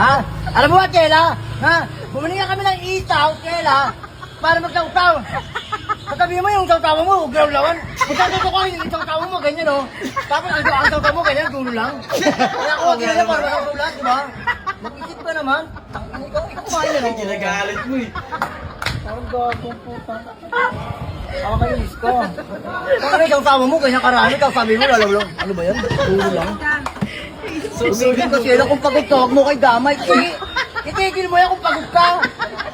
Ha? Alam mo ba, Kela? Ha? Bumili nga kami ng isaw, Kela, para magsaw-saw. Pagkabi mo yung saw-saw mo, uglaw-lawan. Magsasaw ko yung saw-saw mo, ganyan, oh. Tapos ang saw-saw mo, ganyan, gulo lang. Kaya ako, Kela, para magsaw lahat, di ba? Mag-isip ka naman. Ikaw kumain yan, oh. Ginagalit mo eh. Parang gagong puta. Ako kainis ko. Parang ikaw tama mo, ganyan karami, tapos sabi mo, lalawlaw. Ano ba yan? Gulo lang. Umigil ko sila kung pagod ka, huwag mo kay damay. Itigil mo yan kung pagod ka.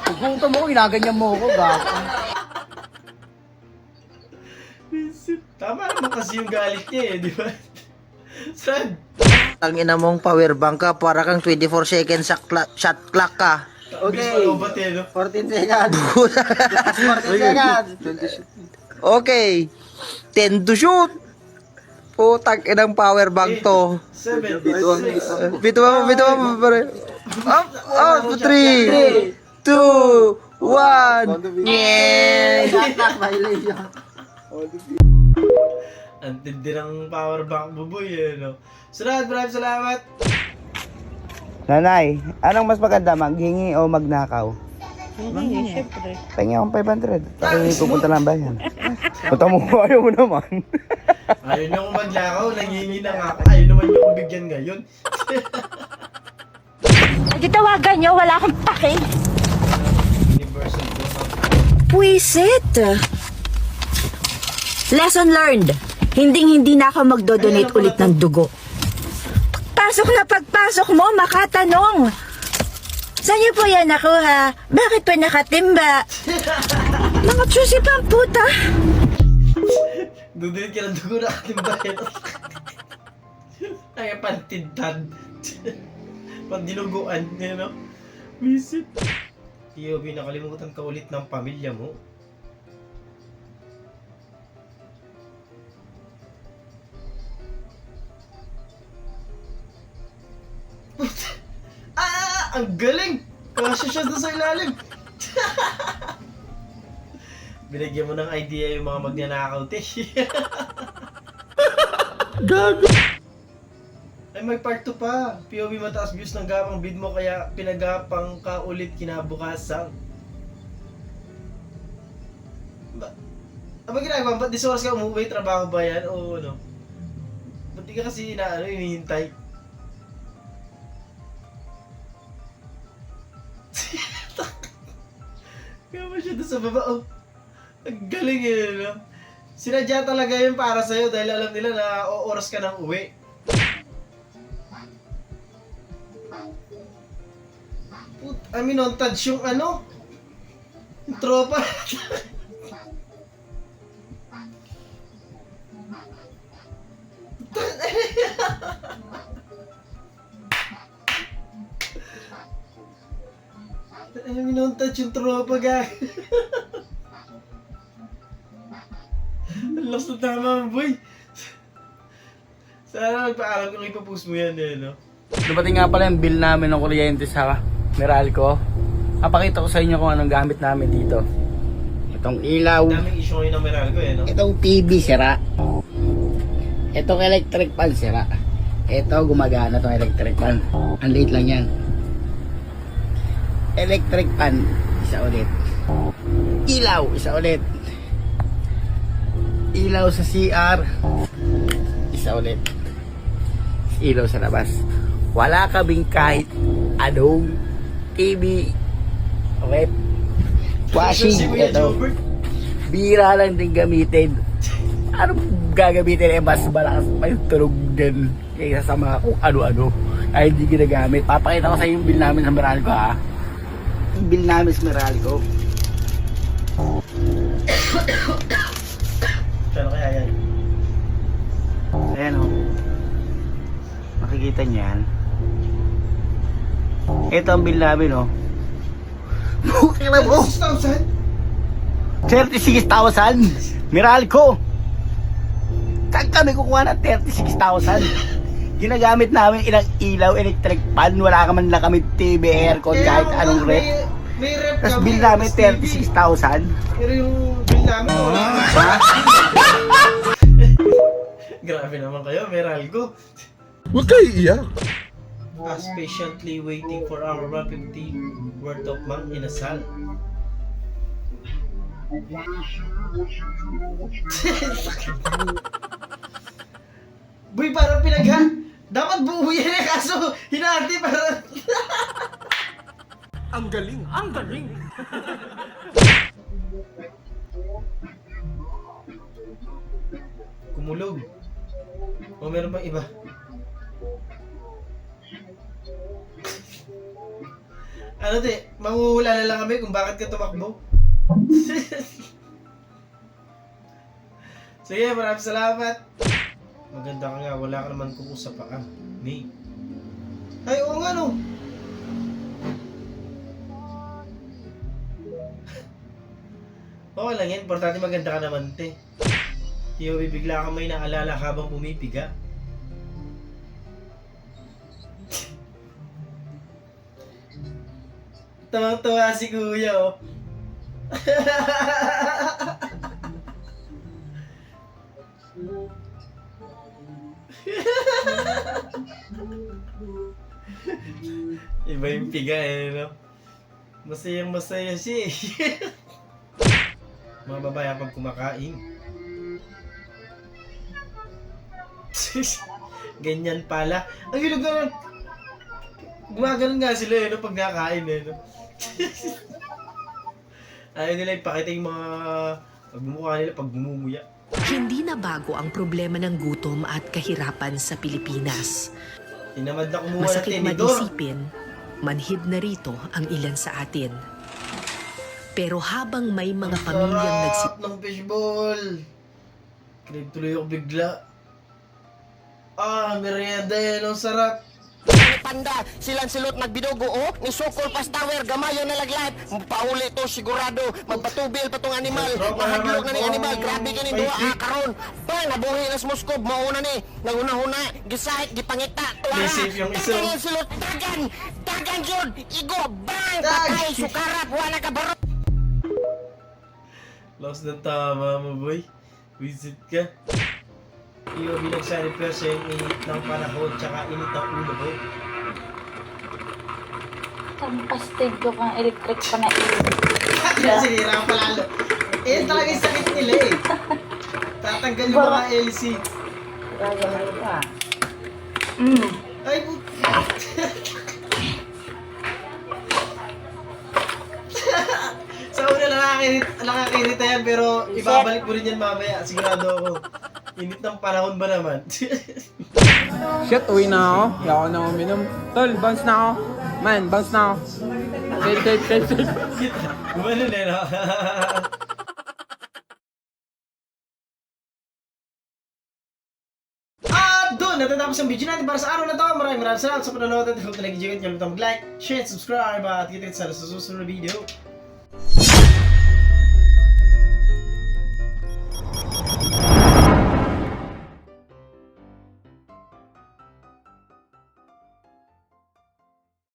Pupunta mo, ginaganyan mo ako, gato. Tama naman kasi yung galit niya eh, di ba? Saan? Ang ina mong power bank ka, para kang 24 seconds shot clock ka. Okay. Bilis eh, no? 14 seconds. 14 seconds. Okay. 10 to shoot. Putang inang power bank to. 7, 6, Bituan mo pare. Up, 3, 2, 1. Yeah. Attack violation. ang tindi ng power bank mo boy eh, no? Sunod, maraming salamat. Nanay, anong mas maganda, maghingi o magnakaw? Hindi, syempre. Pahingi akong 500. Ay, pupunta lang ba yan? Punta mo, ayaw mo naman. Ayaw niyo kung maglakaw, nangingi na nga ako. Ayaw naman niyo kong bigyan ngayon. Nagtawagan niyo, wala akong pake. Universal discount. Puwisit. Lesson learned. Hindi na ako magdodonate ulit ng dugo. Pagpasok mo, makatanong. Saan niyo po yan nakuha? Bakit po nakatimba? Mga tsusi pang puta. Dudulid ka ng dugo na katimbayan. Ay, pantintan. Pandinuguan, you know? Visit. POV, nakalimutan ka ulit ng pamilya mo. Ang galing! Kasya siya doon sa ilalim. Binigyan mo ng idea yung mga magnanakaw, te. Gago! Ay, may part 2 pa. POV mataas views ng gapang bid mo kaya pinagapang ka ulit kinabukasan. Ano ginagawa? Ba't di oras ka umuwi? Trabaho ba yan? O ano? Ba't di ka kasi hinihintay? Kaya ba siya doon sa baba? Oh, ang galing yun, no? Sinadya talaga yun para sa'yo dahil alam nila na oras ka nang uwi. I mean, on touch yung ano? Yung tropa. Ay, minuntat yung tropa, gag. Ang lakas na tama, boy. Sana magpaalam kung ipapost mo yan, eh, no? Dumating nga pala yung bill namin ng kuryente sa Meralco. Papakita ko sa inyo kung anong gamit namin dito. Itong ilaw. Daming issue ngayon ng Meralco, eh, no? Itong TV sira. Itong electric fan sira. Ito gumagana tong electric fan. Ang liit lang yan. Electric fan, isa ulit. Ilaw, isa ulit. Ilaw sa CR, isa ulit. Ilaw sa labas. Wala kaming kahit anong TV. Okay? Washing, ito. Bira lang din gamitin. Ano gagamitin? Mas malakas pa yung tunog din kaysa sa mga kung ano-ano ay hindi ginagamit. Papakita ko sa yung bill namin sa Meralco, ha. Yung bill namin sa Meralco. Kano kaya yan? Ayan, o. Makikita niyan. Ito ang bill namin, o. Bukay na po. 36,000 Meralco. Saan kami kukuha ng 36,000? Ginagamit namin ilang ilaw, electric fan. Wala ka man lang kami TV, aircon, kahit anong rep. May rep Tapos kami. bill namin 36,000. Pero yung bill namin, wala. Ha? Grabe naman kayo, Meralco. Huwag kayo iiyak. Us patiently waiting for our 150 worth of mang inasal. Boy, parang dapat buo yan eh, kaso hinati parang... Ang galing! Ang galing! Kumulog. O meron bang iba? Ano te, manghuhula na lang kami kung bakit ka tumakbo. Sige, maraming salamat. Maganda ka nga, wala ka naman kuko sa paa. Ni. Ay, oo nga no. Oo lang yan, importante maganda ka naman te. Hindi mo bibigla ka may naalala habang pumipiga. Tawang-tawa si kuya oh. Iba yung piga eh, no? Masayang masaya siya eh. Mga babae pag kumakain. Ganyan pala. Ang hilog na gumaganon nga sila eh, no? Pag nakain eh, no? Ayaw nila ipakita yung mga pagmumukha nila pag gumumuya. Hindi na bago ang problema ng gutom at kahirapan sa Pilipinas. Tinamad na kumuha ng Masakit tenedor. mag-isipin, manhid na rito ang ilan sa atin. Pero habang may mga pamilyang Sarap ng fishball. Crave tuloy ako bigla. Ah, merienda yan. Ang sarap. Panda, silang silot nagbidugo o ni Sokol Pastawer gamayo na laglayt pauli to sigurado magpatubil patong animal mahadlok na ni animal grabe kini duha karon pa nabuhi na sa Moskob mauna ni naguna-huna gisahit gipangita May safe yung iso. Tagan silot dagan jud igo bang patay sukarap wala ka baro. Lost ng tama mo, boy. Visit ka. Iyo binagsari kasi yung init ng panahon tsaka init ng ulo ko. Pastig ko kang electric pa na Sinira pa lalo. Eh, talaga yung sakit nila eh. Tatanggal yung mga LC. Ay, sa una nakakirita yan pero ibabalik mo rin yan mamaya. Sigurado ako. Init ng panahon ba naman? Shit, uwi na ako. Hindi ako na uminom. Tol, bounce na ako. Man, bounce na ako. Safe. Gumano na no? At doon, natatapos ang video natin para sa araw na to. Maraming salamat sa panonood at kung talagang enjoy nyo, mag-like, share, subscribe at kita sa susunod na video.